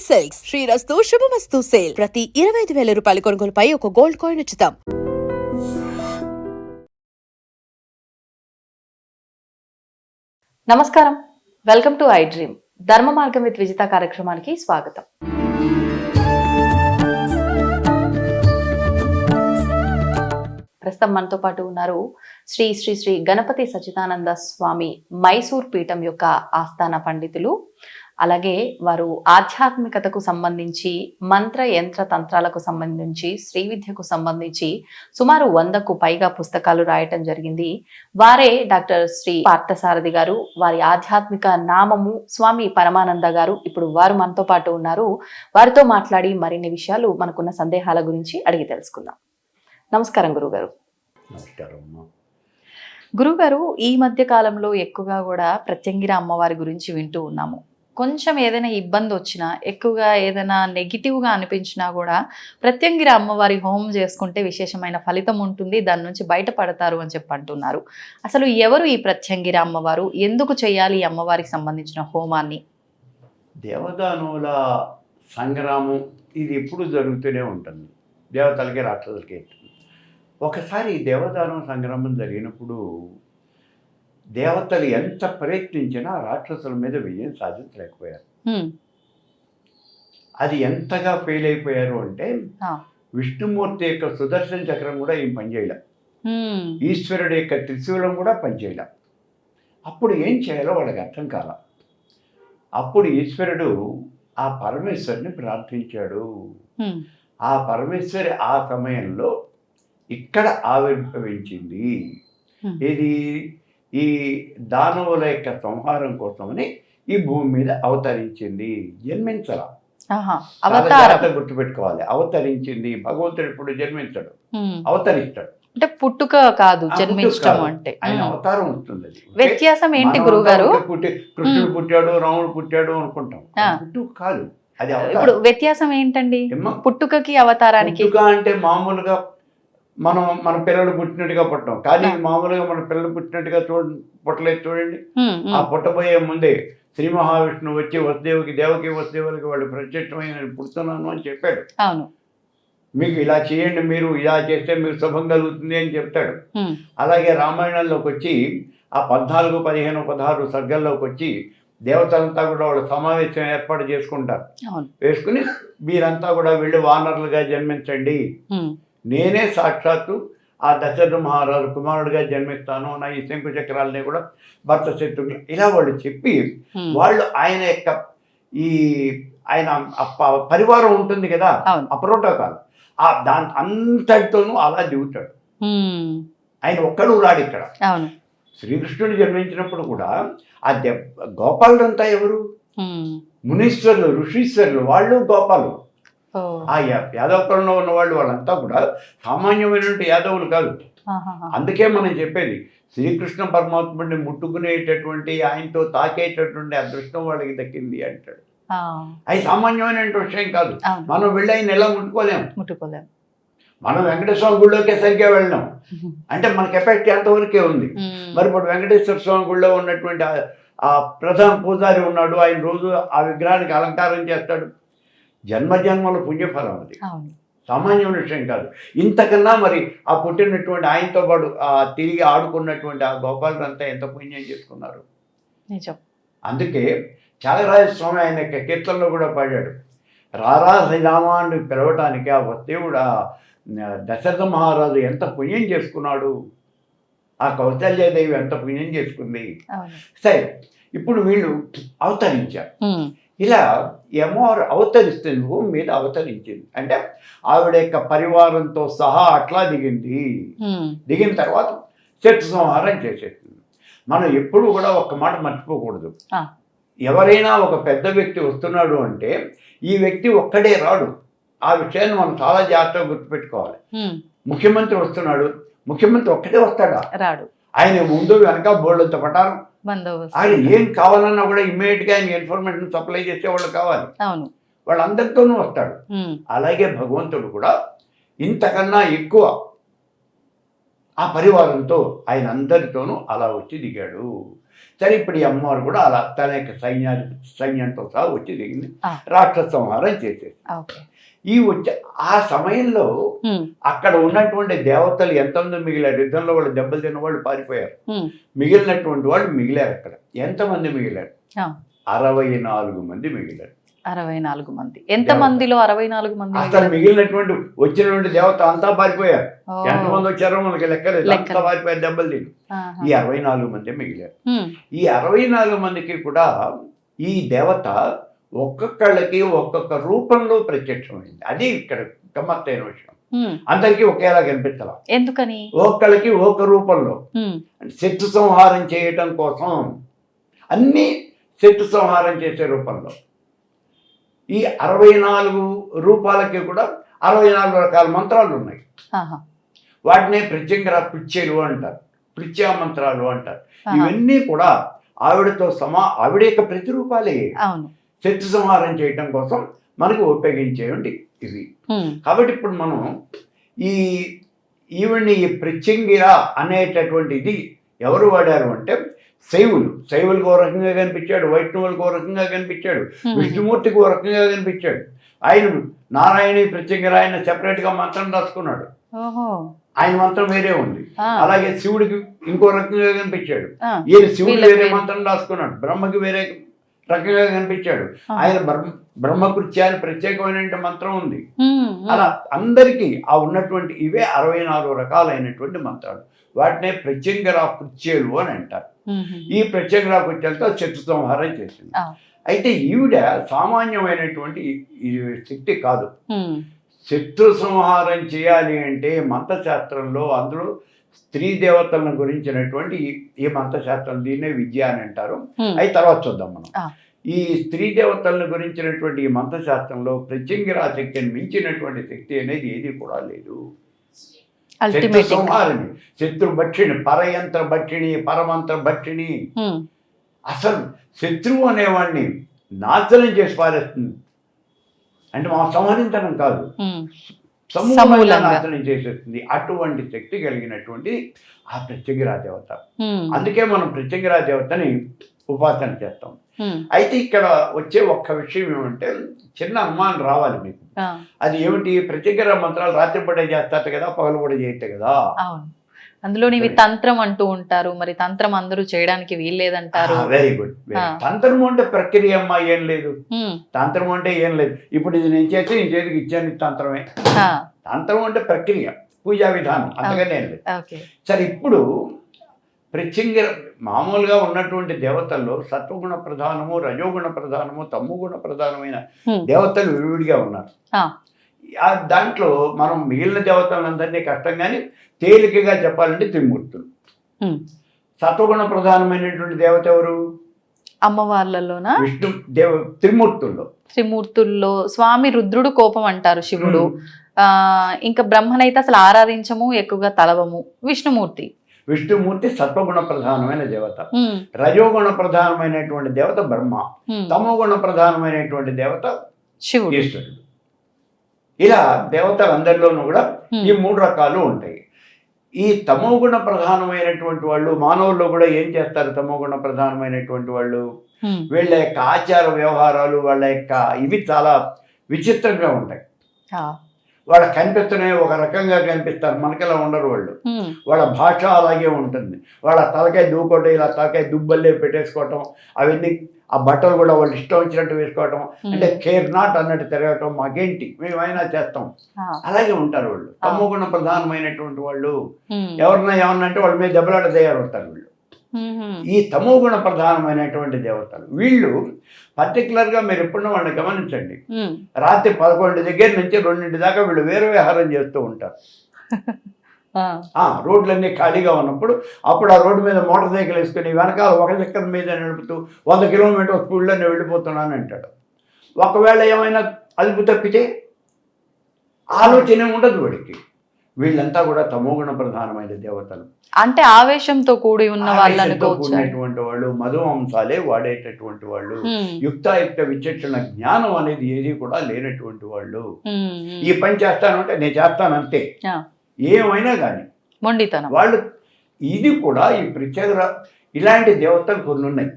Silks శ్రీరస్తు శుభమస్తు sale ప్రతి 25,000 రూపాయల కొనుగోలుపై ఒక గోల్డ్ కాయిన్ ఉచితం. నమస్కారం, వెల్కమ్ టు ఐ డ్రీమ్. ధర్మ మార్గం విత్ విజిత కార్యక్రమానికి స్వాగతం. ప్రస్తుతం మనతో పాటు ఉన్నారు శ్రీ శ్రీ శ్రీ గణపతి సచ్చిదానంద స్వామి మైసూర్ పీఠం యొక్క ఆస్థాన పండితులు. అలాగే వారు ఆధ్యాత్మికతకు సంబంధించి, మంత్ర యంత్ర తంత్రాలకు సంబంధించి, శ్రీ విద్యకు సంబంధించి సుమారు 100కు పైగా పుస్తకాలు రాయటం జరిగింది. వారే డాక్టర్ శ్రీ పార్థసారథి గారు. వారి ఆధ్యాత్మిక నామము స్వామి పరమానంద గారు. ఇప్పుడు వారు మనతో పాటు ఉన్నారు. వారితో మాట్లాడి మరిన్ని విషయాలు, మనకున్న సందేహాల గురించి అడిగి తెలుసుకుందాం. నమస్కారం గురుగారు. గురుగారు, ఈ మధ్య కాలంలో ఎక్కువగా కూడా ప్రత్యంగిర అమ్మవారి గురించి వింటూ ఉన్నాము. కొంచెం ఏదైనా ఇబ్బంది వచ్చినా, ఎక్కువగా ఏదైనా నెగిటివ్గా అనిపించినా కూడా ప్రత్యంగిర అమ్మవారి హోమం చేసుకుంటే విశేషమైన ఫలితం ఉంటుంది, దాని నుంచి బయటపడతారు అని చెప్పి అంటున్నారు. అసలు ఎవరు ఈ ప్రత్యంగిర అమ్మవారు, ఎందుకు చేయాలి ఈ అమ్మవారికి సంబంధించిన హోమాన్ని? దేవదానుల సంగ్రామం ఇది ఎప్పుడు జరుగుతూనే ఉంటుంది, దేవతలకి రాక్షసులకి. ఒకసారి దేవదానవ సంగ్రామం జరిగినప్పుడు దేవతలు ఎంత ప్రయత్నించినా రాక్షసుల మీద విజయం సాధించలేకపోయారు. అది ఎంతగా ఫెయిల్ అయిపోయారు అంటే విష్ణుమూర్తి యొక్క సుదర్శన చక్రం కూడా ఏం పనిచేయలే, ఈశ్వరుడి యొక్క త్రిశూలం కూడా పనిచేయలే. అప్పుడు ఏం చేయాలో వాళ్ళకి అర్థం కాల. అప్పుడు ఈశ్వరుడు ఆ పరమేశ్వరుని ప్రార్థించాడు. ఆ పరమేశ్వరి ఆ సమయంలో ఇక్కడ ఆవిర్భవించింది. ఇది ఈ దానవుల యొక్క సంహారం కోసమని ఈ భూమి మీద అవతరించింది. జన్మించాల, గుర్తుపెట్టుకోవాలి. అవతరించింది. భగవంతుడు ఇప్పుడు జన్మించడు, అవతరిస్తాడు. అంటే పుట్టుక కాదు, జన్మించడం అంటే ఆయన అవతారం వస్తుంది. వ్యత్యాసం ఏంటి గురుగారు? కృష్ణుడు పుట్టాడు, రాముడు పుట్టాడు అనుకుంటాం, పుట్టుక కాదు అది. ఇప్పుడు వ్యత్యాసం ఏంటండి పుట్టుకకి అవతారానికి? పుట్టుక అంటే మామూలుగా మనం మన పిల్లలు పుట్టినట్టుగా పుట్టాం, కానీ మామూలుగా మన పిల్లలు పుట్టినట్టుగా పుట్టలేదు. చూడండి, ఆ పుట్టబోయే ముందే శ్రీ మహావిష్ణువు వచ్చి వసుదేవుకి, దేవకి వసుదేవులకి వాళ్ళు ప్రత్యక్షమైన పుడుతున్నాను అని చెప్పాడు. మీకు ఇలా చేయండి, మీరు ఇలా చేస్తే మీకు శుభం కలుగుతుంది అని చెప్తాడు. అలాగే రామాయణంలోకి వచ్చి ఆ 14, 15, 16 సర్గల్లోకి వచ్చి దేవతలంతా కూడా వాళ్ళు సమావేశం ఏర్పాటు చేసుకుంటారు. వేసుకుని మీరంతా కూడా వెళ్ళి వానరులుగా జన్మించండి, నేనే సాక్షాత్తు ఆ దశరథ మహారాజు కుమారుడిగా జన్మిస్తాను, నా ఈ శంకు చక్రాలని కూడా భర్త శత్రుఘ్నులు, ఇలా వాళ్ళు చెప్పి వాళ్ళు ఆయన యొక్క ఈ ఆయన పరివారం ఉంటుంది కదా, ఆ ప్రోటోకాల్, ఆ దాని అంతటితోనూ అలా దిగుతాడు. ఆయన ఒక్కడు రాడు ఇక్కడ. శ్రీకృష్ణుడు జన్మించినప్పుడు కూడా ఆ గోపాలుడంతా ఎవరు? మునీశ్వరులు, ఋషీశ్వరులు, వాళ్ళు గోపాలు. ఆ యాదవ కులంలో ఉన్న వాళ్ళంతా కూడా సామాన్యమైనటువంటి యాదవులు కాదు. అందుకే మనం చెప్పేది శ్రీకృష్ణ పరమాత్ముడిని ముట్టుకునేటటువంటి, ఆయనతో తాకేటటువంటి అదృష్టం వాళ్ళకి దక్కింది అంటాడు. అది సామాన్యమైన విషయం కాదు. మనం వెళ్ళి ఆయన ఎలా ముట్టుకోలేము. మనం వెంకటేశ్వర గుడిలోకే సరిగ్గా వెళ్ళినాం అంటే మన కెపాసిటీ అంతవరకే ఉంది. మరి ఇప్పుడు వెంకటేశ్వర స్వామి గుడిలో ఉన్నటువంటి ఆ ప్రధాన పూజారి ఉన్నాడు, ఆయన రోజు ఆ విగ్రహానికి అలంకారం చేస్తాడు. జన్మజన్మల పుణ్యఫలం అది, సామాన్యమైన విషయం కాదు. ఇంతకన్నా మరి ఆ పుట్టినటువంటి ఆయనతో పాటు తిరిగి ఆడుకున్నటువంటి ఆ గోపాలంతా ఎంత పుణ్యం చేసుకున్నారు. అందుకే త్యాగరాజస్వామి ఆయన యొక్క కీర్తనలో కూడా పాడాడు, రారా శ్రీరామాన్ని పిలవటానికి ఆ వస్తేవుడు ఆ దశరథ మహారాజు ఎంత పుణ్యం చేసుకున్నాడు, ఆ కౌశల్యాదేవి ఎంత పుణ్యం చేసుకుంది. సరే, ఇప్పుడు వీళ్ళు అవతరించారు. ఇలా అమ్మవారు అవతరిస్తుంది, భూమి మీద అవతరించింది అంటే ఆవిడ యొక్క పరివారంతో సహా అట్లా దిగింది. దిగిన తర్వాత శత్రు సంహారం చేసేస్తుంది. మనం ఎప్పుడు కూడా ఒక మాట మర్చిపోకూడదు. ఎవరైనా ఒక పెద్ద వ్యక్తి వస్తున్నాడు అంటే ఈ వ్యక్తి ఒక్కడే రాడు. ఆ విషయాన్ని మనం చాలా జాగ్రత్తగా గుర్తుపెట్టుకోవాలి. ముఖ్యమంత్రి వస్తున్నాడు, ముఖ్యమంత్రి ఒక్కడే వస్తాడా? రాడు. ఆయన ముందు వెనక బోర్డులతో పటారం, ఆయన ఏం కావాలన్నా కూడా ఇమ్మీడియట్గా ఆయన ఇన్ఫర్మేషన్ సప్లై చేసే వాళ్ళు కావాలి. వాళ్ళందరితోనూ వస్తాడు. అలాగే భగవంతుడు కూడా ఇంతకన్నా ఎక్కువ ఆ పరివారంతో ఆయన అందరితోనూ అలా వచ్చి దిగాడు. సరే ఇప్పుడు ఈ అమ్మవారు కూడా అలా తన యొక్క సైన్యంతో సహా వచ్చి దిగింది, రాక్షస సంహారం చేసేది. ఈ వచ్చే ఆ సమయంలో అక్కడ ఉన్నటువంటి దేవతలు ఎంతమంది మిగిలారు, యుద్ధంలో వాళ్ళు దెబ్బలు తిన్న వాళ్ళు పారిపోయారు, మిగిలినటువంటి వాళ్ళు మిగిలారు. అక్కడ ఎంతమంది మిగిలారు? 64 మంది మిగిలారు. 64 మంది. ఎంత మందిలో 64 మంది? అసలు మిగిలినటువంటి వచ్చినటువంటి దేవత అంతా పారిపోయారు. ఎంతమంది వచ్చారో మనకి లెక్కలేదు, అంతా పారిపోయారు దెబ్బలు తిని. ఈ 64 మంది మిగిలారు. ఈ 64 మందికి కూడా ఈ దేవత ఒక్కొక్కళ్ళకి ఒక్కొక్క రూపంలో ప్రత్యక్షమైంది. అది ఇక్కడ గమ్మత్తైన విషయం. అందరికీ ఒకేలా కనిపించాల. ఎందుకని? ఒక్కళ్ళకి ఒక రూపంలో శత్రు సంహారం చేయటం కోసం, అన్ని శత్రు సంహారం చేసే రూపంలో. ఈ 64 రూపాలకి కూడా 64 రకాల మంత్రాలు ఉన్నాయి. వాటినే ప్రత్యంగర పిచ్చేలు అంటారు, పిచ్చా మంత్రాలు అంటారు. ఇవన్నీ కూడా ఆవిడతో ఆవిడ యొక్క ప్రతిరూపాలే శత్రు సంహారం చేయటం కోసం మనకు ఉపయోగించేవండి ఇవి. కాబట్టి ఇప్పుడు మనం ఈవిడ్ని ఈ ప్రత్యంగిర అనేటటువంటి ఇది ఎవరు వాడారు అంటే శైవులకు ఓ రకంగా కనిపించాడు, వైష్ణవులకు ఓ రకంగా కనిపించాడు, విష్ణుమూర్తికి ఓ రకంగా కనిపించాడు. ఆయన నారాయణ ప్రత్యంగిర ఆయన సెపరేట్గా మంత్రం రాసుకున్నాడు, ఆయన మంత్రం వేరే ఉంది. అలాగే శివుడికి ఇంకో రకంగా కనిపించాడు, ఈయన శివుడు వేరే మంత్రం రాసుకున్నాడు, బ్రహ్మకి వేరే రకంగా కనిపించాడు. ఆయన బ్రహ్మకృత్య అని ప్రత్యేకమైన మంత్రం ఉంది. అలా అందరికీ ఆ ఉన్నటువంటి ఇవే 64 రకాలైనటువంటి మంత్రాలు. వాటినే ప్రత్యంగర కృత్యాలు అని అంటారు. ఈ ప్రత్యంగర కృత్యాలతో శత్రు సంహారం చేసింది. అయితే ఈవిడ సామాన్యమైనటువంటి శక్తి కాదు. శత్రు సంహారం చేయాలి అంటే మంత్రశాస్త్రంలో అందులో స్త్రీ దేవతలను గురించినటువంటి ఈ మంత్రశాస్త్రం, దీన్నే విద్య అని అంటారు. అవి తర్వాత చూద్దాం మనం. ఈ స్త్రీ దేవతలను గురించినటువంటి ఈ మంత్రశాస్త్రంలో ప్రత్యంగిరా శక్తిని మించినటువంటి శక్తి అనేది ఏది కూడా లేదు. శత్రు సంహారిణి, శత్రు భక్షిణి, పరయంత్ర భక్షిణి, పరమంత్ర భక్షిణి. అసలు శత్రువు అనేవాడిని నాశనం చేసి పారేస్తుంది. అంటే మా సంహరించడం కాదు, సమూలంగా నాశనం చేసేస్తుంది. అటువంటి శక్తి కలిగినటువంటి ఆ ప్రత్యంగిరా దేవత. అందుకే మనం ప్రత్యంగిరా దేవతని ఉపాసన చేస్తాం. అయితే ఇక్కడ వచ్చే ఒక్క విషయం ఏమంటే, చిన్న అనుమానం రావాలి మీకు. అది ఏమిటి? ప్రత్యంగిరా మంత్రాలు రాత్రి పూట చేస్తారు కదా, పగలు కూడా చేయతే కదా. అందులో ఇవి తంత్రం అంటూ ఉంటారు, మరి తంత్రం అందరూ చేయడానికి వీల్లేదంటారు. Very good. తంత్రం అంటే ప్రక్రియ అమ్మా, ఏం లేదు. తంత్రం అంటే ఏం లేదు. ఇప్పుడు ఇది నేను చేసి నీ చేతికి ఇచ్చాను, తంత్రమే. తంత్రం అంటే ప్రక్రియ, పూజా విధానం, అంతగానే ఏం లేదు. సరే, ఇప్పుడు ప్రత్యంగిర మామూలుగా ఉన్నటువంటి దేవతల్లో సత్వగుణ ప్రధానము, రజోగుణ ప్రధానము, తమోగుణ ప్రధానమైన దేవతలు విడివిడిగా ఉన్నారు. దాంట్లో మనం మిగిలిన దేవతలందరినీ కష్టం కానీ తేలికగా చెప్పాలంటే త్రిమూర్తులు. సత్వగుణ ప్రధానమైనటువంటి దేవత ఎవరు? అమ్మవార్లలోనా? విష్ణు త్రిమూర్తుల్లో స్వామి రుద్రుడు కోపం అంటారు, శివుడు. ఇంకా బ్రహ్మనైతే అసలు ఆరాధించము, ఎక్కువగా తలవము. విష్ణుమూర్తి సత్వగుణ ప్రధానమైన దేవత. రజోగుణ ప్రధానమైనటువంటి దేవత బ్రహ్మ. తమోగుణ ప్రధానమైనటువంటి దేవత శివుడు, ఈశ్వరుడు. ఇలా దేవతలందరిలోనూ కూడా ఈ 3 రకాలు ఉంటాయి. ఈ తమోగుణ ప్రధానమైనటువంటి వాళ్ళు మానవుల్లో కూడా ఏం చేస్తారు? తమోగుణ ప్రధానమైనటువంటి వాళ్ళు వీళ్ళ యొక్క ఆచార వ్యవహారాలు, వాళ్ళ యొక్క ఇవి చాలా విచిత్రంగా ఉంటాయి. వాళ్ళ కనిపిస్తూనే ఒక రకంగా కనిపిస్తారు, మనకలా ఉండరు వాళ్ళు. వాళ్ళ భాష అలాగే ఉంటుంది. వాళ్ళ తలకాయ దూకోవటం, ఇలా తలకాయ దుబ్బల్లే పెట్టేసుకోవటం, అవన్నీ ఆ బట్టలు కూడా వాళ్ళు ఇష్టం వచ్చినట్టు వేసుకోవటం, అంటే కేర్ నాట్ అన్నట్టు తిరగటం, మాకేంటి మేమైనా చేస్తాం, అలాగే ఉంటారు వాళ్ళు. తమోగుణ ప్రధానమైనటువంటి వాళ్ళు ఎవరన్నా అంటే వాళ్ళ మీద దెబ్బలాట తయారవుతారు వీళ్ళు. ఈ తమోగుణ ప్రధానమైనటువంటి దేవతలు వీళ్ళు పర్టికులర్గా మీరు ఎప్పుడన్నా వాళ్ళని గమనించండి. రాత్రి 11 దగ్గర నుంచి 2 దాకా వీళ్ళు వేరే విహారం చేస్తూ ఉంటారు. రోడ్లన్నీ ఖాళీగా ఉన్నప్పుడు అప్పుడు ఆ రోడ్డు మీద మోటార్ సైకిల్ వేసుకుని వెనకాల ఒక చక్రం మీద నడుపుతూ 100 కిలోమీటర్ స్పీడ్లో నేను వెళ్ళిపోతున్నాను అంటాడు. ఒకవేళ ఏమైనా అదుపు తప్పితే ఆలోచన ఉండదు వాడికి. వీళ్ళంతా కూడా తమోగుణ ప్రధానమైన దేవతలు. అంటే ఆవేశంతో కూడి ఉన్న కూడినటువంటి వాళ్ళు, మధుమాంసాలే వాడేటటువంటి వాళ్ళు, యుక్తాయుక్త విచక్షణ జ్ఞానం అనేది ఏది కూడా లేనటువంటి వాళ్ళు. ఈ పని చేస్తాను అంటే నేను చేస్తాను అంతే, ఏమైనా కానీ మొండితనం. వాళ్ళు ఇది కూడా ఈ ప్రత్యేక ఇలాంటి దేవతలు కొన్ని ఉన్నాయి.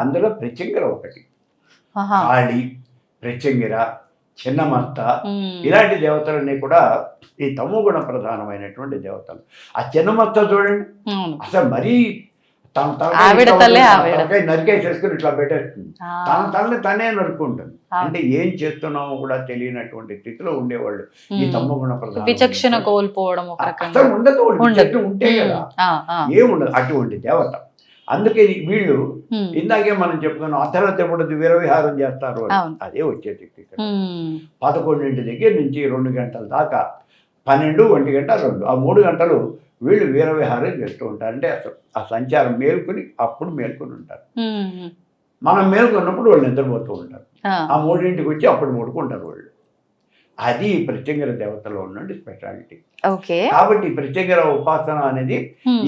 అందులో ప్రత్యంగిర ఒకటి, కాళి, ప్రత్యంగిర, చిన్నమత్త, ఇలాంటి దేవతలన్నీ కూడా ఈ తమోగుణ ప్రధానమైనటువంటి దేవతలు. ఆ చిన్నమత్త చూడండి, అసలు మరీ తలకాయ నరికేసేసుకుని ఇట్లా పెట్టేస్తుంది, తన తలని తనే నరుక్కుంటుంది. అంటే ఏం చేస్తున్నామో కూడా తెలియనటువంటి స్థితిలో ఉండేవాళ్ళు ఈ తమోగుణ ప్రధాన. విచక్షణ కోల్పోవడం అసలు ఉండదు, ఉంటే కదా ఏముండదు అటువంటి దేవత. అందుకే వీళ్ళు ఇందాకే మనం చెప్పుకున్నాం, అర్ధరాత్రి పూట వీరవిహారం చేస్తారు, అదే వచ్చేది. 11 దగ్గర నుంచి 2 గంటల దాకా, 12, 1 గంట, 2, ఆ 3 గంటలు వీళ్ళు వీరవిహారం చేస్తూ ఉంటారు. అంటే అసలు ఆ సంచారం మేల్కొని అప్పుడు మేల్కొని ఉంటారు. మనం మేల్కొన్నప్పుడు వాళ్ళు నిద్రపోతూ ఉంటారు. ఆ 3ంటికి వచ్చి అప్పుడు ముడుకుంటారు వాళ్ళు. అది ప్రత్యంగిర దేవతలో ఉన్న స్పెషాలిటీ. కాబట్టి ప్రత్యంగిర ఉపాసన అనేది,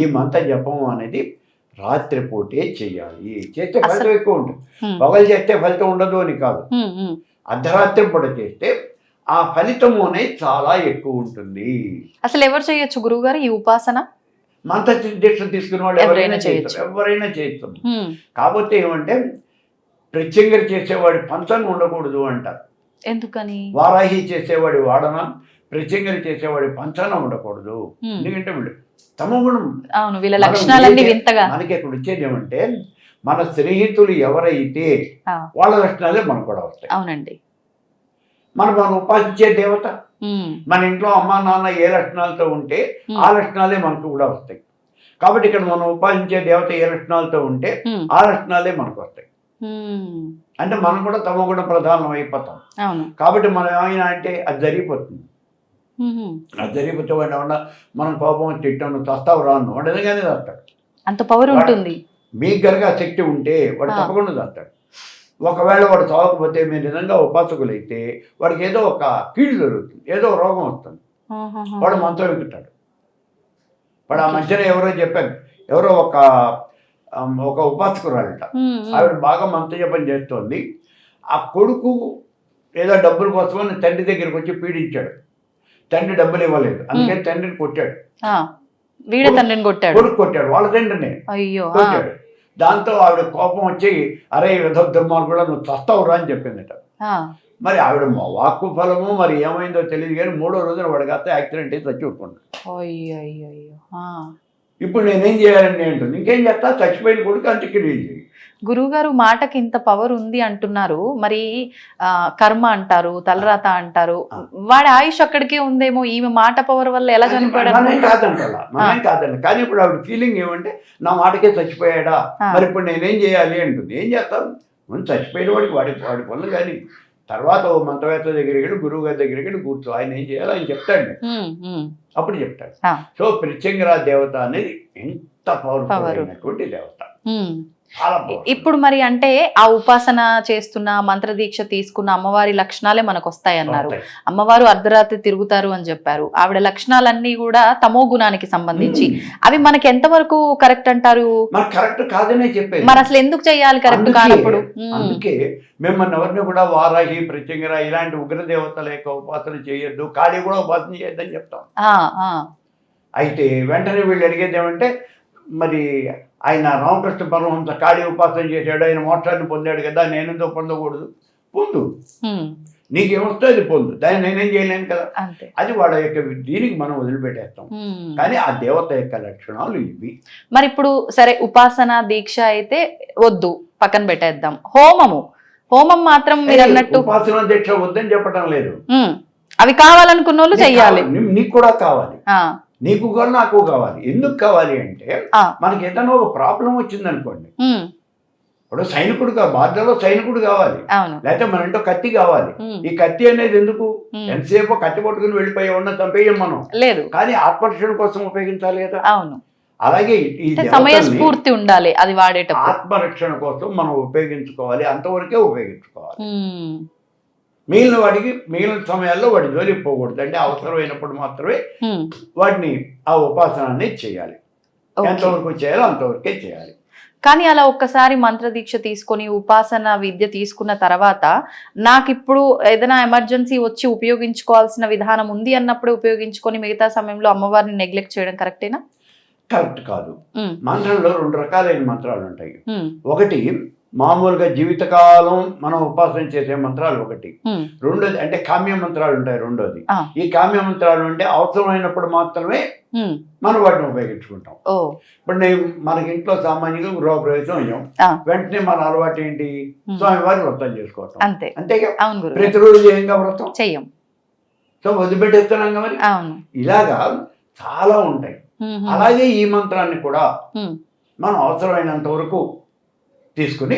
ఈ మంత్ర జపం అనేది రాత్రిపూటే చెయ్యాలి. చేస్తే ఫలితం ఎక్కువ ఉంటుంది. పగలు చేస్తే ఫలితం ఉండదు అని కాదు, అర్ధరాత్రి పూట చేస్తే ఆ ఫలితము అనేది చాలా ఎక్కువ ఉంటుంది. అసలు ఎవరు చేయొచ్చు గురువు గారు ఈ ఉపాసన? మంత్ర దీక్ష తీసుకున్న వాళ్ళు ఎవరైనా చేయొచ్చు. కాకపోతే ఏమంటే ప్రత్యంగిర చేసేవాడి పంచంగా ఉండకూడదు అంటారు. ఎందుకని? వారాహి చేసేవాడి వాడన, ప్రత్యంగిర చేసేవాడి పంచన ఉండకూడదు. ఎందుకంటే వీళ్ళు తమోగుణం. వీళ్ళ లక్షణాలన్నీ వింతగా. మనకి ఇక్కడ వచ్చేది ఏమంటే, మన స్నేహితులు ఎవరైతే వాళ్ళ లక్షణాలే మనకు కూడా వస్తాయి. అవునండి. మనం ఉపాసించే దేవత, మన ఇంట్లో అమ్మా నాన్న ఏ లక్షణాలతో ఉంటే ఆ లక్షణాలే మనకు కూడా వస్తాయి. కాబట్టి ఇక్కడ మనం ఉపాసించే దేవత ఏ లక్షణాలతో ఉంటే ఆ లక్షణాలే మనకు వస్తాయి. అంటే మనం కూడా తమోగుణ ప్రధానం అయిపోతాం. కాబట్టి మనం ఏమైనా అంటే అది జరిగిపోతుంది. అది జరిగిపోతే వాడిని ఏమన్నా మనం కోపం తిట్టాను, చస్తావు రాను, వాడు నిజంగానే చేస్తాడు. అంత పవర్ ఉంటుంది. మీకు కనుక ఆ శక్తి ఉంటే వాడు తప్పకుండా చేస్తాడు. ఒకవేళ వాడు చదవకపోతే, మీరు నిజంగా ఉపాసకులైతే వాడికి ఏదో ఒక కీడు జరుగుతుంది, ఏదో రోగం వస్తుంది, వాడు మంత్రం ఎక్కుతాడు. వాడు ఆ మధ్యన ఎవరో చెప్పారు, ఎవరో ఒక ఉపాసకురాలట, ఆవిడ బాగా మంత్ర జపం చేస్తోంది. ఆ కొడుకు ఏదో డబ్బుల కోసమని తండ్రి దగ్గరికి వచ్చి పీడించాడు. తండ్రి డబ్బులు ఇవ్వలేదు, అందుకని తండ్రిని కొట్టాడు. కొడుకు కొట్టాడు, వాళ్ళ తండ్రిని కొట్టాడు. దాంతో ఆవిడ కోపం వచ్చి, అరే విధ దుర్మార్గుడు నువ్వు చస్తావురా అని చెప్పిందట. మరి ఆవిడ వాక్కు ఫలము మరి ఏమైందో తెలియదు కానీ 3వ రోజున వాడికి యాక్సిడెంట్ అయితే చచ్చి ఊరుకున్నాడు. ఇప్పుడు నేనేం చేయాలని అంటుంది. ఇంకేం చేస్తా, చచ్చిపోయిన కొడుకు అంత్యక్రియలు చేయి. గురువుగారు మాటకి ఇంత పవర్ ఉంది అంటున్నారు, మరి కర్మ అంటారు, తలరాత అంటారు, వాడి ఆయుష్ అక్కడికే ఉందేమో. ఈమె మాట పవర్ వల్ల ఎలా చనిపోయాడు? మనం కాదండి. కానీ ఇప్పుడు ఆవిడ ఫీలింగ్ ఏమంటే, నా మాటకే చచ్చిపోయాడా, మరి ఇప్పుడు నేనేం చేయాలి అంటుంది. ఏం చేస్తాను, మనం చచ్చిపోయిన వాడికి వాడి పనులు. కానీ తర్వాత ఓ మంత్రవేత్త దగ్గరికి, గురువు గారి దగ్గరికి కూర్చో, ఆయన ఏం చేయాలో ఆయన చెప్తాడు, అప్పుడు చెప్తాడు. సో ప్రత్యంగిర దేవత అనేది ఎంత పవర్ఫుల్ అయినటువంటి దేవత. ఇప్పుడు మరి అంటే ఆ ఉపాసన చేస్తున్న, మంత్ర దీక్ష తీసుకున్న అమ్మవారి లక్షణాలే మనకు వస్తాయన్నారు. అమ్మవారు అర్ధరాత్రి తిరుగుతారు అని చెప్పారు. ఆవిడ లక్షణాలన్నీ కూడా తమో గుణానికి సంబంధించి. అవి మనకి ఎంతవరకు కరెక్ట్ అంటారు? కరెక్ట్ కాదనే చెప్పేది. మరి అసలు ఎందుకు చెయ్యాలి కరెక్ట్ కానప్పుడు? అందుకే మిమ్మల్ని ఎవరిని కూడా వారాహి, ప్రత్యంగిర ఇలాంటి ఉగ్ర దేవతల యొక్క ఉపాసన చేయొద్దు, కాళీ కూడా ఉపాసన చేయొద్దని చెప్తాం. అయితే వెంటనే వీళ్ళు అడిగేది ఏమంటే, మరి ఆయన రామకృష్ణ పరమహంస కాళీ ఉపాసన చేశాడు, ఆయన మోక్షాన్ని పొందాడు కదా, నేనెందుకు పొందకూడదు? పొందు, నీకేమొస్తే అది పొందు, దాన్ని నేనేం చేయలేను కదా. అది వాళ్ళ యొక్క దీనికి మనం వదిలిపెట్టేస్తాం. కానీ ఆ దేవత యొక్క లక్షణాలు ఇవి. మరి ఇప్పుడు సరే, ఉపాసన దీక్ష అయితే వద్దు, పక్కన పెట్టేద్దాం. హోమం మాత్రం మీరు అన్నట్టు ఉపాసన దీక్ష వద్దని చెప్పడం లేదు. అవి కావాలనుకున్న వాళ్ళు చెయ్యాలి. నీకు కూడా కావాలి, నీకు కూడా నాకు కావాలి. ఎందుకు కావాలి అంటే, మనకి ఏదైనా ఒక ప్రాబ్లం వచ్చింది అనుకోండి, ఇప్పుడు సైనికుడు బాధ్యతలో సైనికుడు కావాలి, లేకపోతే మన ఇంట్లో కత్తి కావాలి. ఈ కత్తి అనేది ఎందుకు? ఎంతసేపు కత్తి పట్టుకుని వెళ్ళిపోయి ఉన్న చంపేయం మనం లేదు, కానీ ఆత్మరక్షణ కోసం ఉపయోగించాలి కదా. అవును. అలాగే ఈ సమయస్ఫూర్తి ఉండాలి అది వాడేటప్పుడు. ఆత్మరక్షణ కోసం మనం ఉపయోగించుకోవాలి, అంతవరకే ఉపయోగించుకోవాలి. మిగిలిన సమయాల్లో వాడి జోలికి పోకూడదు. అంటే అవసరమైనప్పుడు మాత్రమే వాటిని ఆ ఉపాసనాన్ని చేయాలి. ఎంతవరకు చేయాలో అంతవరకే చేయాలి. కానీ అలా ఒక్కసారి మంత్ర దీక్ష తీసుకొని ఉపాసన విద్య తీసుకున్న తర్వాత నాకు ఇప్పుడు ఏదైనా ఎమర్జెన్సీ వచ్చి ఉపయోగించుకోవాల్సిన విధానం ఉంది అన్నప్పుడే ఉపయోగించుకొని మిగతా సమయంలో అమ్మవారిని నెగ్లెక్ట్ చేయడం కరెక్టేనా? కరెక్ట్ కాదు. మంత్రంలో 2 రకాలైన మంత్రాలు ఉంటాయి. ఒకటి మామూలుగా జీవితకాలం మనం ఉపాసన చేసే మంత్రాలు ఒకటి. రెండోది అంటే కామ్య మంత్రాలు ఉంటాయి. రెండోది ఈ కామ్య మంత్రాలు అంటే అవసరమైనప్పుడు మాత్రమే మనం వాటిని ఉపయోగించుకుంటాం. ఇప్పుడు మనకి ఇంట్లో సామాన్యంగా గృహప్రవేశం అయ్యాం, వెంటనే మన అలవాటు ఏంటి, స్వామివారి వ్రతం చేసుకోవటం. అంతేగా, ప్రతిరోజు ఏంగా వ్రతం చెయ్యం, సో వదిలిపెట్టేస్తున్నాం కదా. ఇలాగా చాలా ఉంటాయి. అలాగే ఈ మంత్రాన్ని కూడా మనం అవసరమైనంత వరకు తీసుకుని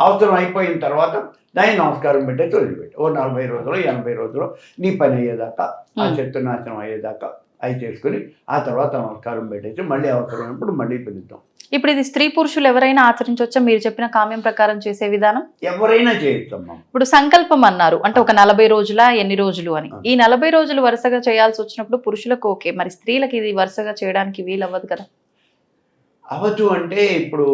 అవసరం అయిపోయిన తర్వాత దాన్ని నమస్కారం పెట్టేసి వదిలిపెట్టి ఓ 40 రోజులు 80 రోజులు నీ పని అయ్యేదాకా, ఆ శత్రు నాశనం అయ్యేదాకా అవి చేసుకుని ఆ తర్వాత నమస్కారం పెట్టేసి మళ్ళీ అవసరమైనప్పుడు మళ్ళీ పిలుద్దాం. ఇప్పుడు ఇది స్త్రీ పురుషులు ఎవరైనా ఆచరించవచ్చా మీరు చెప్పిన కామ్యం ప్రకారం చేసే విధానం? ఎవరైనా చేయొచ్చమ్మా. ఇప్పుడు సంకల్పం అన్నారు అంటే ఒక 40 రోజుల ఎన్ని రోజులు అని. ఈ 40 రోజులు వరుసగా చేయాల్సి వచ్చినప్పుడు పురుషులకు ఓకే, మరి స్త్రీలకు ఇది వరుసగా చేయడానికి వీలవ్వదు కదా? అవ్వదు. అంటే ఇప్పుడు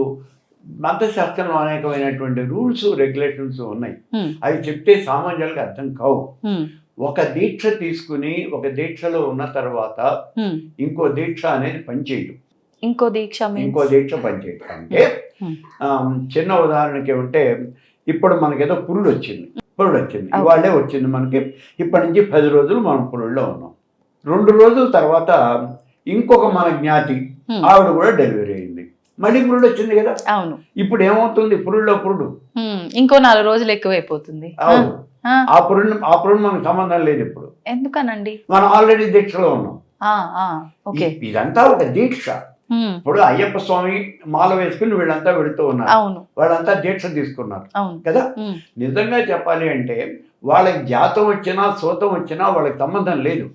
మంత్రశాస్త్రంలో అనేకమైనటువంటి రూల్స్ రెగ్యులేషన్స్ ఉన్నాయి. అవి చెప్తే సామాన్యులకు అర్థం కావు. ఒక దీక్ష తీసుకుని ఒక దీక్షలో ఉన్న తర్వాత ఇంకో దీక్ష అనేది పనిచేయదు. ఇంకో దీక్ష పనిచేయదు. అంటే చిన్న ఉదాహరణకి ఉంటే ఇప్పుడు మనకేదో పురుడు వచ్చింది, ఇవాళే వచ్చింది మనకి. ఇప్పటి నుంచి 10 రోజులు మనం పురుడులో ఉన్నాం. 2 రోజుల తర్వాత ఇంకొక మన జ్ఞాతి ఆవిడ కూడా డెలివరీ అయింది, మళ్ళీ పురుడు వచ్చింది కదా. అవును. ఇప్పుడు ఏమవుతుంది, పురుడులో పురుడు ఇంకో 4 రోజులు ఎక్కువైపోతుంది. అవును. ఆ పురుడు మనకు సంబంధం లేదు. ఇప్పుడు ఎందుకనండి, మనం ఆల్రెడీ దీక్షలో ఉన్నాం. ఇదంతా ఒక దీక్ష. ఇప్పుడు అయ్యప్ప స్వామి మాల వేసుకుని వీళ్ళంతా వెళుతూ ఉన్నారు, వాళ్ళంతా దీక్ష తీసుకున్నారు కదా. నిజంగా చెప్పాలి అంటే వాళ్ళకి జాతం వచ్చినా సూతం వచ్చినా వాళ్ళకి సంబంధం లేదు.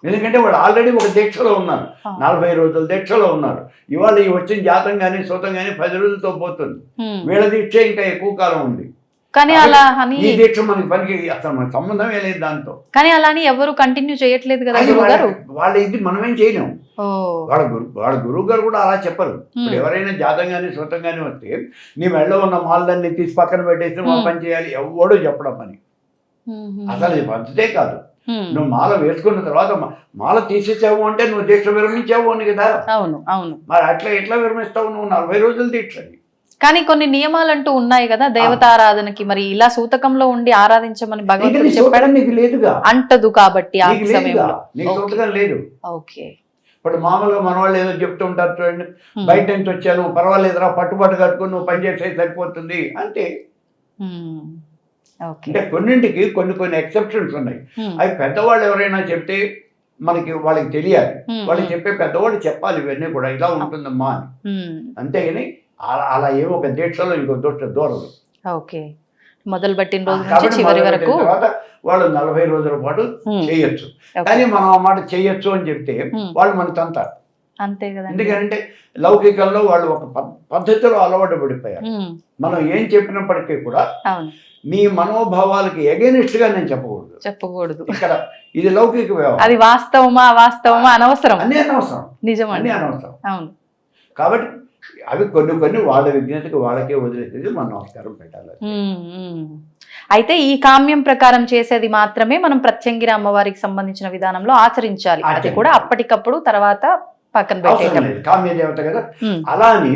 ఎందుకంటే వాళ్ళు ఆల్రెడీ ఒక దీక్షలో ఉన్నారు, 40 రోజుల దీక్షలో ఉన్నారు. ఇవాళ ఈ వచ్చిన జాతం కానీ సూతం కానీ 10 రోజులతో పోతుంది. వీళ్ళ దీక్ష ఇంకా ఎక్కువ కాలం ఉంది. కానీ అలా ఈ దీక్ష మనకి పనికి అసలు మనకి సంబంధమే లేదు దాంతో. కానీ అలాని ఎవరు కంటిన్యూ చేయట్లేదు కదా వాళ్ళ ఇది మనమేం చేయలేము. వాళ్ళ గురువు గారు కూడా అలా చెప్పరు. ఇప్పుడు ఎవరైనా జాతం కానీ సూతం కానీ వస్తే నీ మెడలో ఉన్న మాలన్నీ తీసి పక్కన పెట్టేసి మా పని చేయాలి ఎవడో చెప్పడం పని. అసలు ఇది పద్ధతే కాదు. నువ్వు మాల వేసుకున్న తర్వాత మాల తీసేసావు అంటే నువ్వు దీక్ష విరమించావు అని కదా. అవును అవును. మరి అట్లా ఎట్లా విరమిస్తావు నువ్వు? 40 రోజులు దీక్ష. కానీ కొన్ని నియమాలంటూ ఉన్నాయి కదా దేవతారాధనకి, మరి ఇలా సూతకంలో ఉండి ఆరాధించమని భగవంతుడు చెప్పాడు. నీకు లేదుగా, అంటదు కాబట్టి ఆ సమయంలో నీకు సూతకం లేదు. ఓకే. ఇప్పుడు మామూలుగా మన వాళ్ళు ఏదో చెప్తూ ఉంటారు చూడండి, బయట నుంచి వచ్చాను పర్వాలేదురా పట్టుబట్టు కట్టుకుని నువ్వు పని చేసే సరిపోతుంది అంటే. అంటే కొన్నింటికి కొన్ని ఎక్సెప్షన్స్ ఉన్నాయి. అవి పెద్దవాళ్ళు ఎవరైనా చెప్తే మనకి వాళ్ళకి తెలియాలి. వాళ్ళకి చెప్పే పెద్దవాళ్ళు చెప్పాలి ఇవన్నీ కూడా ఇలా ఉంటుందమ్మా అని. అంతేగాని అలా ఏమో ఒక దీక్షలో ఇంకో దూరదు. ఓకే. మొదలు పెట్టిన రోజు నుంచి చివరి వరకు వాళ్ళు 40 రోజుల పాటు చేయొచ్చు. కానీ మనం ఆ మాట చేయొచ్చు అని చెప్తే వాళ్ళు మనకు తంతారు. అంతే కదా. ఎందుకంటే లౌకికంలో వాళ్ళు ఒక పద్ధతిలో అలవాటు పడిపోయారు. మనం ఏం చెప్పినప్పటికీ కూడా నీ మనోభావాలకి ఎగెనిస్ట్ గా నేను చెప్పకూడదు. ఇక్కడ ఇది లౌకిక వ్యవహారం. అది వాస్తవమా అనవసరం, అన్నీ అనవసరం, నిజమని అనవసరం. అవును. కాబట్టి అవి కొన్ని వాళ్ళ విజ్ఞతకి వాళ్ళకే వదిలేసేది మనం నమస్కారం పెట్టాలి. అయితే ఈ కామ్యం ప్రకారం చేసేది మాత్రమే మనం ప్రత్యంగిరి అమ్మవారికి సంబంధించిన విధానంలో ఆచరించాలి. అది కూడా అప్పటికప్పుడు తర్వాత పక్కన పెట్టేయటం. కామ్య దేవత కదా. అలా అని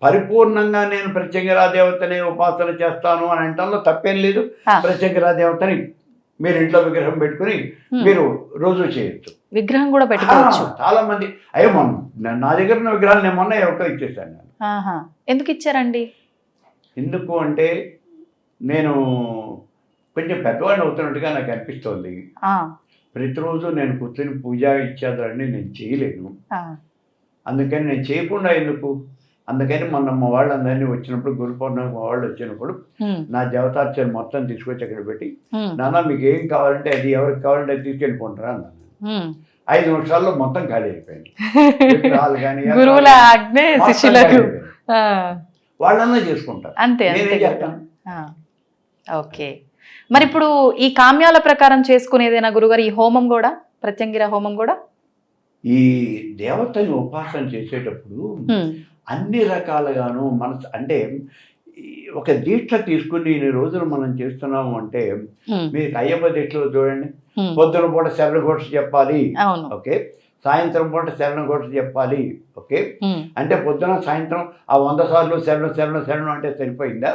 పరిపూర్ణంగా నేను ప్రత్యంగిరా దేవతని ఉపాసన చేస్తాను అని అంటంలో తప్పేం లేదు. ప్రత్యంగిరా దేవతని మీరు ఇంట్లో విగ్రహం పెట్టుకుని మీరు రోజు చేయొచ్చు. విగ్రహం కూడా పెట్టుకోవచ్చు. చాలా మంది అయ్యో నా దగ్గర ఉన్న విగ్రహాలు నేను మొన్న ఎవరికో ఇచ్చేసాను. నేను ఎందుకు ఇచ్చారండి? ఎందుకు అంటే నేను కొంచెం పెద్దవాడిని అవుతున్నట్టుగా నాకు అనిపిస్తోంది. ప్రతిరోజు నేను కూర్చొని పూజ ఇచ్చేదాన్ని నేను చేయలేను. అందుకని నేను చేయకుండా ఎందుకు, అందుకని మొన్న మా వాళ్ళు అందరినీ వచ్చినప్పుడు గురు పౌర్ణమి మా వాళ్ళు వచ్చినప్పుడు నా దేవతార్చన మొత్తం తీసుకొచ్చి అక్కడ పెట్టి, నాన్న మీకు ఏం కావాలంటే అది ఎవరికి కావాలంటే అది తీసుకెళ్ళిపోంటారా అన్నాను. 5 నిమిషాల్లో మొత్తం ఖాళీ అయిపోయింది. వాళ్ళన్నా చేసుకుంటారు. నేనేం చేస్తాను. ఓకే. మరి ఇప్పుడు ఈ కామ్యాల ప్రకారం చేసుకునేదేనా గురుగారు ఈ హోమం కూడా, ప్రత్యంగిర హోమం కూడా? ఈ దేవతని ఉపాసన చేసేటప్పుడు అన్ని రకాలుగాను మనసు అంటే ఒక దీక్ష తీసుకుని ఇన్ని రోజులు మనం చేస్తున్నాము అంటే మీకు అయ్యప్ప దీక్షలో చూడండి, పొద్దున పూట శరణ ఘోష చెప్పాలి, ఓకే, సాయంత్రం పూట శరణ ఘోష చెప్పాలి, ఓకే, అంటే పొద్దున సాయంత్రం ఆ 100 సార్లు శరణు శరణు శరణు అంటే సరిపోయిందా?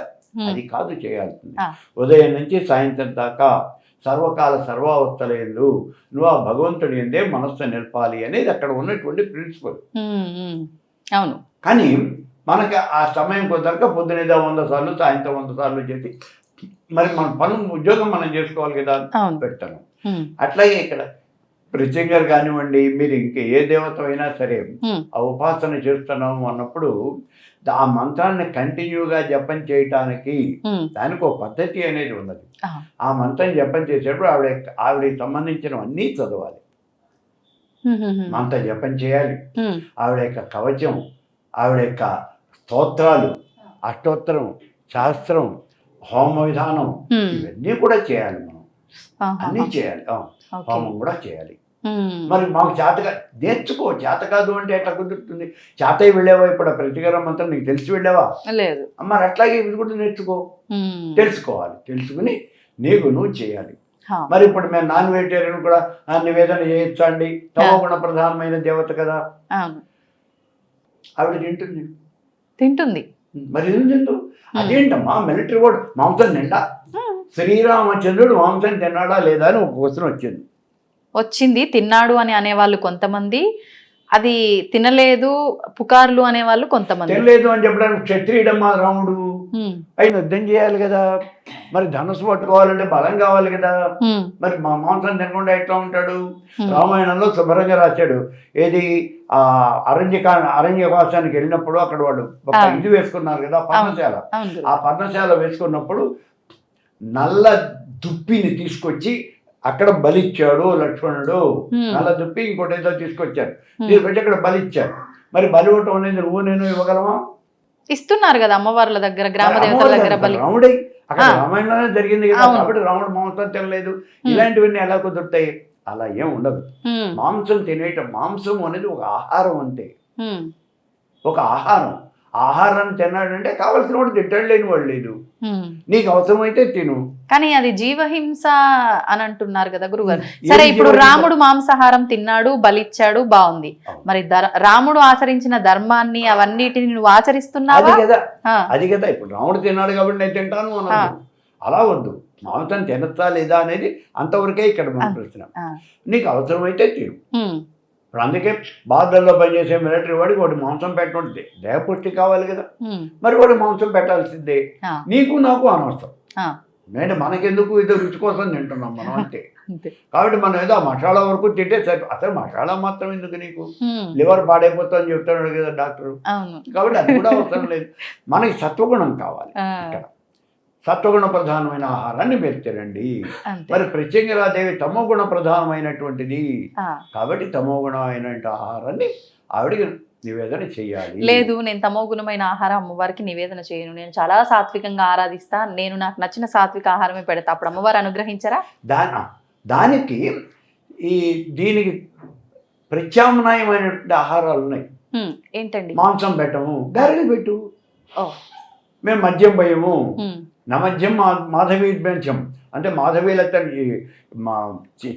అది కాదు చేయాల్సింది. ఉదయం నుంచి సాయంత్రం దాకా సర్వకాల సర్వావస్థలందు నువ్వు ఆ భగవంతుడి ఎందే మనస్సు నిలపాలి అనేది అక్కడ ఉన్నటువంటి ప్రిన్సిపల్. అవును. కానీ మనకి ఆ సమయం కుదరక పొద్దునేదో 100 సార్లు సాయంత్రం 100 సార్లు చేసి మరి మన పనులు ఉద్యోగం మనం చేసుకోవాలి కదా పెడతాను. అట్లాగే ఇక్కడ ప్రత్యేకంగా కానివ్వండి, మీరు ఇంక ఏ దేవత అయినా సరే ఆ ఉపాసన చేస్తున్నాము అన్నప్పుడు ఆ మంత్రాన్ని కంటిన్యూగా జపం చేయటానికి దానికి ఒక పద్ధతి అనేది ఉన్నది. ఆ మంత్రం జపం చేసేటప్పుడు ఆవిడకి సంబంధించినవన్నీ చదవాలి, మంత్ర జపం చేయాలి, ఆవిడ యొక్క కవచం, ఆవిడ యొక్క స్తోత్రాలు, అష్టోత్తరం, శాస్త్రం, హోమ విధానం ఇవన్నీ కూడా చేయాలి. మనం అన్నీ చేయాలి, హోమం కూడా చేయాలి. మరి మాకు చేతగా నేర్చుకో, చేత కాదు అంటే ఎట్లా కుదురుతుంది? చేతయి వెళ్ళావా? ఇప్పుడు ప్రతికారం మంత్రం నీకు తెలిసి వెళ్ళావా? లేదు. మరి అట్లాగే ఇది కూడా నేర్చుకో, తెలుసుకోవాలి, తెలుసుకుని నువ్వు చేయాలి. మరి ఇప్పుడు మేము నాన్ వెజిటేరియన్ కూడా నివేదన చేయొచ్చా అండి? తమోగుణ ప్రధానమైన దేవత కదా, ఆవిడ తింటుంది. మరి ఎందుకు తింటూ? అదేంటమ్మా మిలిటరీ వాడు మాంసం తింటా, శ్రీరామచంద్రుడు మాంసం తిన్నాడా లేదా అని ఒక క్వశ్చన్ వచ్చింది. తిన్నాడు అని అనేవాళ్ళు కొంతమంది, అది తినలేదు పుకార్లు అనేవాళ్ళు కొంతమంది. తినలేదు అని చెప్పడానికి క్షత్రియుడమ్మా రాముడు, ఆయన యుద్ధం చేయాలి కదా, మరి ధనుసు పట్టుకోవాలంటే బలం కావాలి కదా, మరి మా మాంసం తినకుండా ఎట్లా ఉంటాడు? రామాయణంలో శుభ్రంగా రాశాడు. ఏది అరణ్యవాసానికి వెళ్ళినప్పుడు అక్కడ వాళ్ళు ఒక ఇది వేసుకున్నారు కదా, పర్ణశాల. ఆ పర్ణశాల వేసుకున్నప్పుడు నల్ల దుప్పిని తీసుకొచ్చి అక్కడ బలిచ్చాడు లక్ష్మణుడు. నల్ల దుప్పి ఇంకోటి ఏదో తీసుకొచ్చారు, తీసుకొచ్చి అక్కడ బలిచ్చాడు. మరి బలి ఇవ్వటం అనేది నువ్వు నేను ఇవ్వగలమా? ఇస్తున్నారు కదా అమ్మవార్ల దగ్గర, గ్రామ దేవతల దగ్గర. రాముడే అక్కడ రామాయణంలోనే జరిగింది కదా, కాబట్టి రాముడు మాంసం తినలేదు. ఇలాంటివన్నీ ఎలా కుదురుతాయి? అలా ఏం ఉండదు. మాంసం తినేయటం, మాంసం అనేది ఒక ఆహారం అంతే, ఒక ఆహారం. ఆహారాన్ని తిన్నాడంటే కావలసిన వాడు తింటాడు, లేని వాడు లేదు. నీకు అవసరమైతే తిను. కానీ అది జీవహింస అని అంటున్నారు కదా గురుగారు. సరే, ఇప్పుడు రాముడు మాంసాహారం తిన్నాడు, బలిచ్చాడు, బాగుంది. మరి రాముడు ఆచరించిన ధర్మాన్ని అవన్నిటిని నువ్వు ఆచరిస్తున్నావా? అది కదా ఇప్పుడు రాముడు తిన్నాడు కాబట్టి నేను తింటాను అన్నాడు. అలా వద్దు. మాంసం తినచ్చా లేదా అనేది అంతవరకే ఇక్కడ మనం ప్రశ్న. నీకు అవసరమైతే తిను. ఇప్పుడు అందుకే బార్డర్లో పనిచేసే మిలిటరీ వాడికి వాడు మాంసం పెట్టడం దేహపుష్టి కావాలి కదా, మరి వాడు మాంసం పెట్టాల్సిందే. నీకు నాకు అనవసరం. నేను మనకెందుకు ఏదో రుచి కోసం తింటున్నాం మనం అంతే. కాబట్టి మనం ఏదో మసాలా వరకు తింటే సరే. అసలు మసాలా మాత్రం ఎందుకు నీకు? లివర్ పాడైపోతుందని చెప్తున్నాడు కదా డాక్టర్. కాబట్టి అది కూడా అవసరం లేదు. మనకి సత్వగుణం కావాలి. ఇక్కడ సత్వగుణ ప్రధానమైన ఆహారాన్ని మీరు తినండి. మరి ప్రత్యంగిరాదేవి తమోగుణ ప్రధానమైనటువంటిది కాబట్టి తమోగుణమైన ఆహారాన్ని ఆవిడికి నివేదన చేయాలి. లేదు, నేను తమోగుణమైన ఆహారం అమ్మవారికి నివేదన చేయను, నేను చాలా సాత్వికంగా ఆరాధిస్తా, నేను నాకు నచ్చిన సాత్విక ఆహారమే పెడతా, అప్పుడు అమ్మవారు అనుగ్రహించరా? దానికి దీనికి ప్రత్యామ్నాయమైనటువంటి ఆహారాలు ఉన్నాయి. ఏంటండి? మాంసం పెట్టము, గారెలు పెట్టు. మేము మద్యం పోయము, నమద్యం మాధవీభ్యంచం అంటే మాధవీలత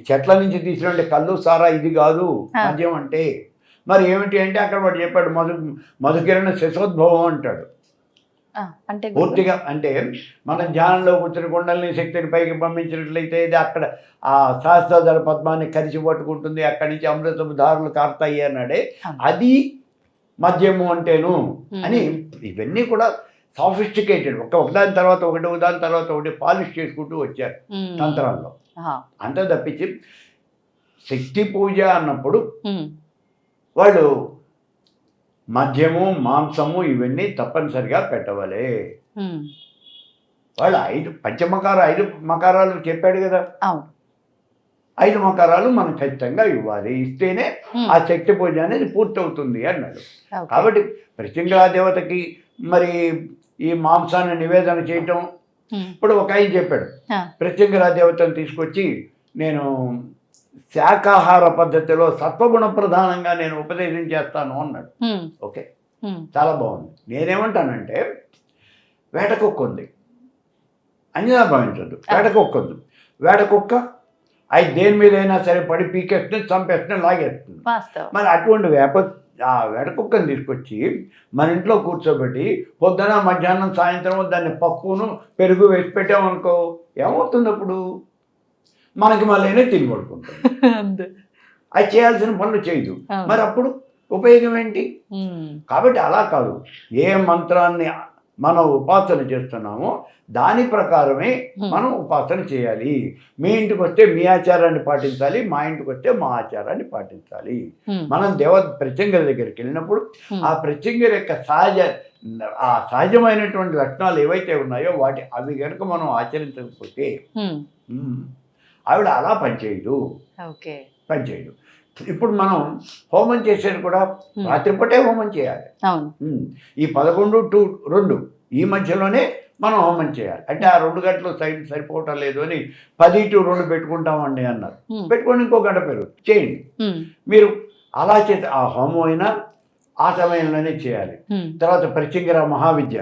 చెట్ల నుంచి తీసినటువంటి కళ్ళు సారా ఇది కాదు మద్యం అంటే. మరి ఏమిటి అంటే అక్కడ వాడు చెప్పాడు మధుకిరణ శశోద్భవం అంటాడు. పూర్తిగా అంటే మనం ధ్యానంలో కూర్చుని కుండలిని శక్తిని పైకి పంపించినట్లయితే ఇది అక్కడ ఆ సహస్రధర పద్మాన్ని కరిచి పట్టుకుంటుంది, అక్కడి నుంచి అమృతపు దారులు కారుతాయి అన్నాడే, అది మద్యము అంటేను అని. ఇవన్నీ కూడా సాఫిస్టికేటెడ్, ఒకదాని తర్వాత ఒకటి పాలిష్ చేసుకుంటూ వచ్చారు తంత్రాల్లో. అంతే తప్పించి శక్తి పూజ అన్నప్పుడు వాళ్ళు మద్యము మాంసము ఇవన్నీ తప్పనిసరిగా పెట్టవాలి. వాళ్ళు 5 మకారాలు చెప్పాడు కదా, 5 మకారాలు మనం ఖచ్చితంగా ఇవ్వాలి, ఇస్తేనే ఆ శక్తి పూజ అనేది పూర్తవుతుంది అన్నాడు. కాబట్టి ప్రత్యంగా దేవతకి మరి ఈ మాంసాన్ని నివేదన చేయటం. ఇప్పుడు ఒక ఆయన చెప్పాడు, ప్రత్యంగా దేవతను తీసుకొచ్చి నేను శాకాహార పద్ధతిలో సత్వగుణ ప్రధానంగా నేను ఉపదేశం చేస్తాను అన్నాడు. ఓకే, చాలా బాగుంది. నేనేమంటానంటే వేట కుక్క ఉంది, అంజనా భావించద్దు. వేట కుక్క ఉంది, వేట కుక్క అది దేని మీద అయినా సరే పడి పీకేస్తుంది, చంపేస్తుంది, లాగేస్తుంది. మరి అటువంటి ఆ వేట కుక్కని తీసుకొచ్చి మన ఇంట్లో కూర్చోబెట్టి పొద్దున మధ్యాహ్నం సాయంత్రం దాన్ని పప్పును పెరుగు వేసి పెట్టామనుకో ఏమవుతుంది? అప్పుడు మనకి మళ్ళీ తిని పడుకుంటుంది, అది చేయాల్సిన పనులు చేయదు. మరి అప్పుడు ఉపయోగం ఏంటి? కాబట్టి అలా కాదు, ఏ మంత్రాన్ని మనం ఉపాసన చేస్తున్నామో దాని ప్రకారమే మనం ఉపాసన చేయాలి. మీ ఇంటికి వస్తే మీ ఆచారాన్ని పాటించాలి, మా ఇంటికి వస్తే మా ఆచారాన్ని పాటించాలి. మనం ప్రత్యంగర దగ్గరికి వెళ్ళినప్పుడు ఆ ప్రత్యంగర యొక్క సహజమైనటువంటి లక్షణాలు ఏవైతే ఉన్నాయో అవి కనుక మనం ఆచరించకపోతే ఆవిడ అలా పనిచేయదు. ఇప్పుడు మనం హోమం చేసేది కూడా రాత్రిపూటే హోమం చేయాలి. ఈ 11 to 2 ఈ మధ్యలోనే మనం హోమం చేయాలి. అంటే ఆ 2 గంటలు టైం సరిపోవటం లేదు అని 10 to 2 పెట్టుకుంటామండి అన్నారు. పెట్టుకొని ఇంకో గంట చేయండి. మీరు అలా చేస్తే ఆ హోమం అయినా ఆ సమయంలోనే చేయాలి. తర్వాత ప్రత్యంగర మహావిద్య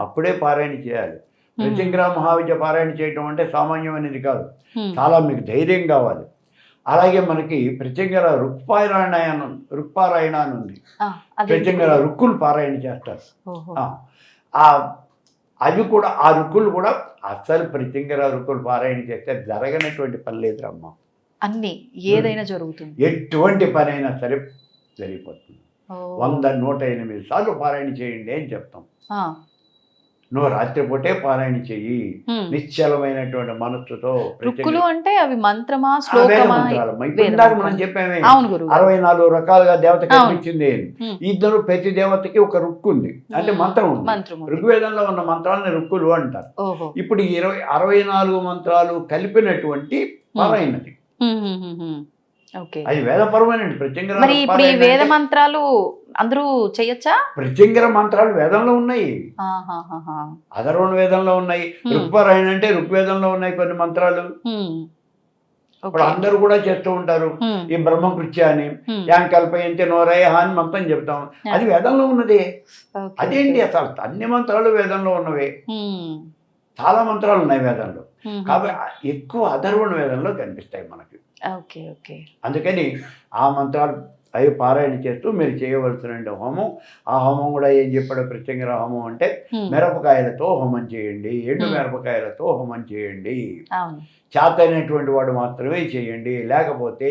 అప్పుడే పారాయణ చేయాలి. ప్రత్యంగర మహావిద్య పారాయణ చేయటం అంటే సామాన్యమైనది కాదు, చాలా మీకు ధైర్యం కావాలి. అలాగే మనకి ప్రత్యంగర రుక్పారాయణ అని ఉంది. ప్రత్యంగర రుక్కులు పారాయణ చేస్తారు. అవి కూడా ఆ రుక్కులు కూడా అసలు ప్రత్యంగర రుక్కులు పారాయణ చేస్తే జరగనటువంటి పని లేదురమ్మా. అన్ని ఏదైనా జరుగుతుంది, ఎటువంటి పని అయినా సరే జరిగిపోతుంది. 100-108 సార్లు పారాయణ చేయండి అని చెప్తాం. నువ్వు రాత్రిపూటే పారాయణ చెయ్యి నిశ్చలమైనటువంటి మనస్సుతో. అంటే అవి మంత్రమా శ్లోకమా? మనం చెప్పామే 64 రకాలుగా దేవత కనిపించింది. ఇద్దరు ప్రతి దేవతకి ఒక రుక్కు ఉంది, అంటే మంత్రం ఉంది. ఋగ్వేదంలో ఉన్న మంత్రాలని రుక్కులు అంటారు. ఇప్పుడు 64 మంత్రాలు కలిపినటువంటి పారాయణది. అది వేదపరమైన ప్రత్యంగర. మరి ఇప్పుడు ఈ వేద మంత్రాలు అందరూ చేయొచ్చా? ప్రత్యంగర మంత్రాలు వేదంలో ఉన్నాయి, అధర్వణ వేదంలో ఉన్నాయి. ఋక్పారాయణ అంటే ఋగ్వేదంలో ఉన్నాయి కొన్ని మంత్రాలు. ఇప్పుడు అందరూ కూడా చేస్తూ ఉంటారు. ఈ బ్రహ్మకృత్య అని, యాంకల్పయంతే నోరయ అని మంత్రం చెప్తాం, అది వేదంలో ఉన్నది. అదేంటి అసలు అన్ని మంత్రాలు వేదంలో ఉన్నవే. చాలా మంత్రాలు ఉన్నాయి వేదంలో, కాబట్టి ఎక్కువ అధర్వణ వేదంలో కనిపిస్తాయి మనకి. అందుకని ఆ మంత్రాలు అవి పారాయణ చేస్తూ మీరు చేయవలసిన హోమం. ఆ హోమం కూడా ఏం చెప్పాడు ప్రత్యంగర హోమం అంటే మిరపకాయలతో హోమం చేయండి, ఎండు మిరపకాయలతో హోమం చేయండి. చేతైనటువంటి వాడు మాత్రమే చేయండి, లేకపోతే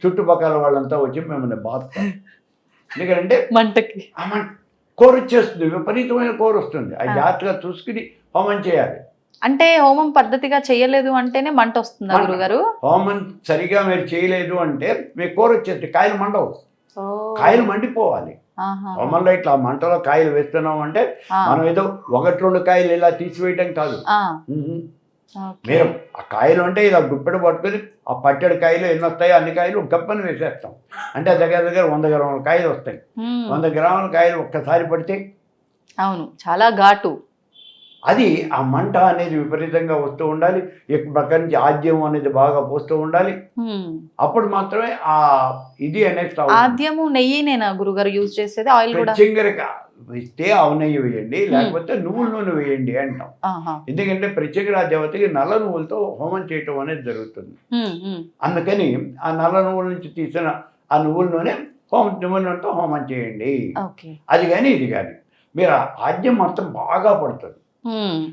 చుట్టుపక్కల వాళ్ళంతా వచ్చి మిమ్మల్ని బాధతారు. ఎందుకంటే మంటకి కోరు వచ్చేస్తుంది, విపరీతమైన కోరు వస్తుంది. అది జాగ్రత్తగా చూసుకుని హోమం చేయాలి. అంటే హోమం పద్ధతిగా చేయలేదు అంటేనే మంట వస్తుందా గురుగారు? హోమం సరిగా మీరు చేయలేదు అంటే మీకు కూర వచ్చేది, కాయలు మండవు, కాయలు మండిపోవాలి. హోమంలో ఇట్లా మంటలో కాయలు వేస్తున్నాం అంటే మనం ఏదో 1-2 కాయలు ఇలా తీసివేయడం కాదు. మీరు ఆ కాయలు అంటే ఇలా గుప్పెడు పట్టుకొని ఆ పట్టెడు కాయలు ఎన్ని వస్తాయో అన్ని కాయలు గప్పని వేసేస్తాం. అంటే దగ్గర 100 గ్రాముల కాయలు వస్తాయి. 100 గ్రాముల కాయలు ఒక్కసారి పడితే చాలా ఘాటు. అది ఆ మంట అనేది విపరీతంగా వస్తూ ఉండాలి. పక్క నుంచి ఆద్యం అనేది బాగా పోస్తూ ఉండాలి. అప్పుడు మాత్రమే ఆ ఇది అనేది. ఆద్యము నెయ్యినేనా గురుగారు యూజ్ చేసేది? ఆయిల్ కూడా ప్రత్యంగరగా ఇస్తే ఆవు నెయ్యి వేయండి, లేకపోతే నువ్వుల నూనె వేయండి అంటాం. ఎందుకంటే ప్రత్యేక దేవతకి నల్ల నువ్వులతో హోమం చేయటం అనేది జరుగుతుంది. అందుకని ఆ నల్ల నువ్వుల నుంచి తీసిన ఆ నువ్వుల నూనె నువ్వుల నూనెతో హోమం చేయండి. అది కానీ ఇది కానీ మీరు ఆద్యం మొత్తం బాగా పడుతుంది.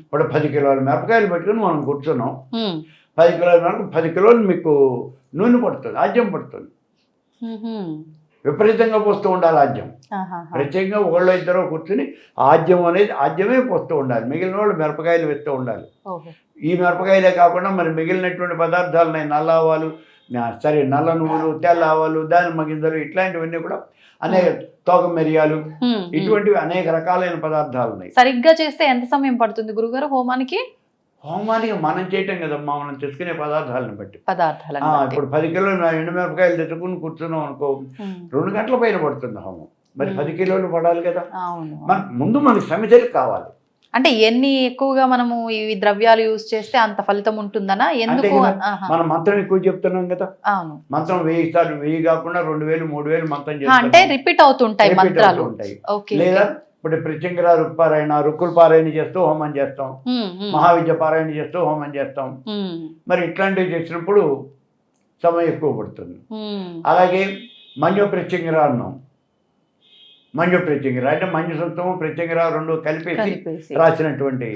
ఇప్పుడు 10 కిలోల మిరపకాయలు పెట్టుకుని మనం కూర్చున్నాం, 10 కిలోల మిరప 10 కిలోలు మీకు నూనె పడుతుంది, ఆద్యం పడుతుంది. విపరీతంగా పోస్తూ ఉండాలి ఆద్యం. ప్రత్యేకంగా 1-2 కూర్చుని ఆద్యం అనేది ఆద్యమే పోస్తూ ఉండాలి. మిగిలిన వాళ్ళు మిరపకాయలు వేస్తూ ఉండాలి. ఈ మిరపకాయలే కాకుండా మరి మిగిలినటువంటి పదార్థాలు ఉన్నాయి, నల్ల ఆవాలు, నల్ల నువ్వులు, తెల్ల ఆవాలు, దానిమ్మ గింజలు, ఇట్లాంటివన్నీ కూడా అనేక తోక మిరియాలు, ఇటువంటివి అనేక రకాలైన పదార్థాలు ఉన్నాయి. సరిగ్గా చేస్తే ఎంత సమయం పడుతుంది గురుగారు హోమానికి? హోమానికి మనం చేయటం కదమ్మా, మనం తెచ్చుకునే పదార్థాలను బట్టి. ఇప్పుడు 10 కిలోలు ఎండుమిరపకాయలు తెచ్చుకుని కూర్చున్నాం అనుకో, 2 గంటల పైన పడుతుంది హోమం. మరి 10 కిలోలు పడాలి కదా. ముందు మనకి సమితలు కావాలి. అంటే ఎన్ని ఎక్కువగా మనము ఈ ద్రవ్యాలు యూజ్ చేస్తే అంత ఫలితం ఉంటుందనా ఎందుకు? అంతే కదా. ఆహా. మనం మంత్రం ఎక్కువ చెప్తున్నాం కదా, అవును. మంత్రం 1000 సార్లు 1000 కాకుండా 2000 3000 మంత్రం అంటే చేస్తున్నాం. రిపీట్ అవుతుంటాయి Repeat మంత్రాలు. అవుతూ ఉంటాయి. ఓకే. లేదా ఇప్పుడు ప్రత్యంగిర రుక్పారాయణ రుక్కుల పారాయణ చేస్తూ హోమం చేస్తాం, మహావిద్య పారాయణ చేస్తూ హోమం చేస్తాం. మరి ఇట్లాంటివి చేసినప్పుడు సమయం ఎక్కువ పడుతుంది. అలాగే మంజు ప్రత్యంగిర అన్నాం, మంజు ప్రత్యంగిర అంటే మంజు సూక్తము ప్రత్యంగిర రెండు కలిపేసి రాసినటువంటి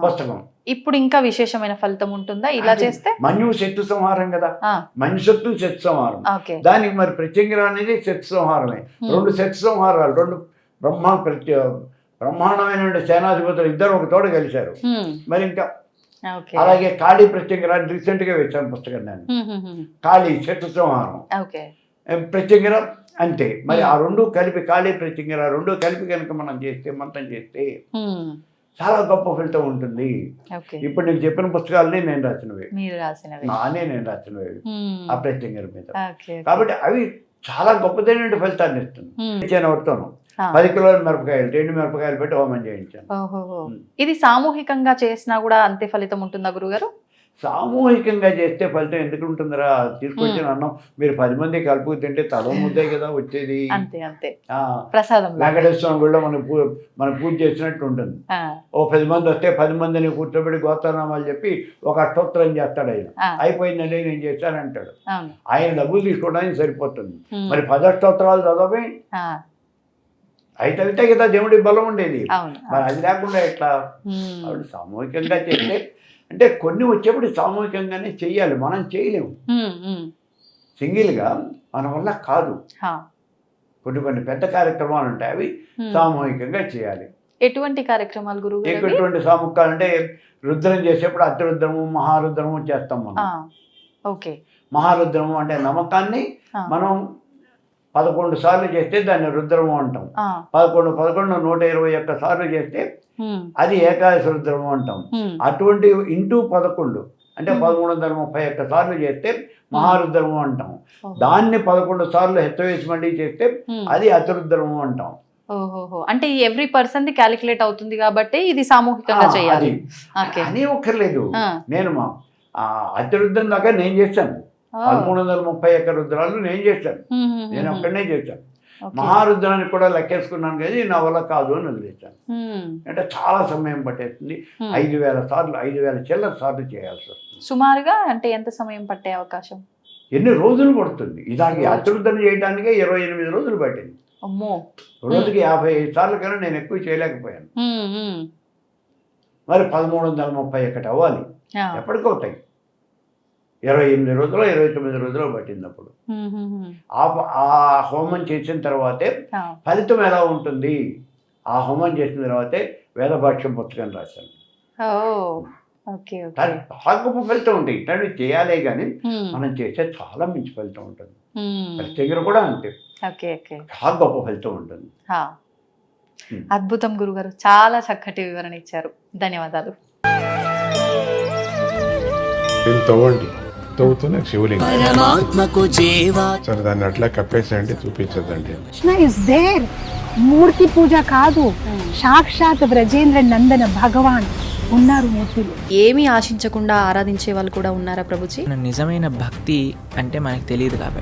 పుస్తకం. ఇప్పుడు ఇంకా విశేషమైన ఫలితం ఉంటుందా ఇలా చేస్తే? మంజు శక్తి సంహారం కదా, మంజు శక్తి శక్తి సంహారం. ఓకే. దానికి మరి ప్రత్యంగిర అనేది శక్తి సంహారమే. రెండు శక్తి సంహారాలు, రెండు బ్రహ్మాండమైన సేనాధిపతులు ఇద్దరు ఒక తోట కలిశారు. మరి ఇంకా అలాగే కాళీ ప్రత్యంగిర రీసెంట్ గా వేశాను పుస్తకం నేను. కాళీ శక్తి సంహారం, ప్రత్యంగిర అంతే. మరి ఆ రెండు కలిపి కాళీ ప్రత్యంగిర రెండు కలిపి కనుక మనం చేస్తే మంత్రం చేస్తే చాలా గొప్ప ఫలితం ఉంటుంది. ఇప్పుడు నేను చెప్పిన పుస్తకాలని నేను రాసినవి, నేను రాసినవి ఆ ప్రత్యంగిర మీద. కాబట్టి అవి చాలా గొప్పదైన ఫలితాన్ని ఇస్తుంది. ఇచ్చాను ఎవరితోనూ 10 కిలోల మిరపకాయలు 2 మిరపకాయలు పెట్టి హోమం చేయించాను. ఇది సామూహికంగా చేసినా కూడా అంతే ఫలితం ఉంటుందా గురుగారు? సామూహికంగా చేస్తే ఫలితం ఎందుకు ఉంటుందిరా, తీసుకొచ్చిన అన్నం మీరు 10 మంది కలుపు తింటే తల ముద్దే కదా వచ్చేది. అంతే అంతే. ప్రసాదం వెంకటేశ్వరం గుళ్ళో మన పూజ చేసినట్టు ఉంటుంది. ఓ 10 మంది వస్తే 10 మందిని కూర్చోబెట్టి గోత్రనామాలు చెప్పి ఒక అష్టోత్తరం చేస్తాడు ఆయన. అయిపోయిందండి నేను చేశానంటాడు. ఆయన డబ్బులు తీసుకోవడానికి సరిపోతుంది. మరి 10 అష్టోత్తరాలు చదవే అయితే కదా దేవుడి బలం ఉండేది. మరి అది లేకుండా ఎట్లా? కాబట్టి సామూహికంగా చేస్తే అంటే కొన్ని వచ్చేప్పుడు సామూహికంగానే చెయ్యాలి, మనం చేయలేము సింగిల్గా, మన వల్ల కాదు. కొన్ని పెద్ద కార్యక్రమాలు ఉంటాయి, అవి సామూహికంగా చేయాలి. ఎటువంటి కార్యక్రమాలు గురువు? ఎటువంటి సామూహికాలు అంటే రుద్రం చేసేప్పుడు అతిరుద్రము మహారుద్రము చేస్తాం మనం. ఓకే. మహారుద్రము అంటే నమ్మకాన్ని మనం 11 సార్లు చేస్తే దాన్ని రుద్రము అంటాం. 11 121 సార్లు చేస్తే అది ఏకాదశి రుద్రము అంటాం. అటువంటి ఇంటూ 11 అంటే 1331 సార్లు చేస్తే మహారుద్రము అంటాం. దాన్ని 11 సార్లు హెచ్చవేసి మళ్ళీ చేస్తే అది అతిరుద్రము అంటాం. అంటే ఎవ్రీ పర్సన్ ది క్యాలిక్యులేట్ అవుతుంది కాబట్టి ఇది సామూహికంగా చేయాలి అని ఒక్కర్లేదు. నేను మా అతిరుద్రం దాకా నేను చేశాను, 1331 రుద్రాలు నేను చేశాను, నేను ఒక్కడనే చేశాను. మహారుద్రానికి కూడా లెక్కేసుకున్నాను కానీ నా వల్ల కాదు అని వదిలేశాను. అంటే చాలా సమయం పట్టేస్తుంది. 5000 సార్లు 5000 చిల్లర సార్లు చేయాల్సి వస్తుంది. సుమారుగా అంటే ఎంత సమయం పట్టే అవకాశం? ఎన్ని రోజులు పడుతుంది? ఇదానికి అతిరుద్రం చేయడానికే 28 రోజులు పట్టింది. రోజుకి 55 సార్లు కన్నా నేను ఎక్కువ చేయలేకపోయాను. మరి 1331 అవ్వాలి, ఎప్పటికవుతాయి? 28 రోజులు 29 రోజులు పట్టినప్పుడు ఆ హోమం చేసిన తర్వాతే ఫలితం ఎలా ఉంటుంది? ఆ హోమం చేసిన తర్వాతే వేదభాష్యం పుస్తకం రాశాను. చాలా గొప్ప ఫలితం ఉంటుంది. ఇట్లాంటివి చేయాలే కానీ మనం చేసే చాలా మంచి ఫలితం ఉంటుంది. ప్రత్యేక కూడా అంతే, చాలా గొప్ప ఫలితం ఉంటుంది. అద్భుతం గురుగారు, చాలా చక్కటి వివరణ ఇచ్చారు. ధన్యవాదాలు. తవ్వుతూనే శివలింగం సరే దాన్ని అట్లా కప్పేసేయండి, చూపించదండి. Krishna is there. మూర్తి పూజ కాదు, సాక్షాత్ బ్రజేంద్ర నందన భగవాన్ ఉన్నారు మూర్తిలో. ఏమీ ఆశించకుండా ఆరాధించే వాళ్ళు కూడా ఉన్నారా ప్రభుజీ? నిజమైన భక్తి అంటే మనకు తెలియదు కాబట్టి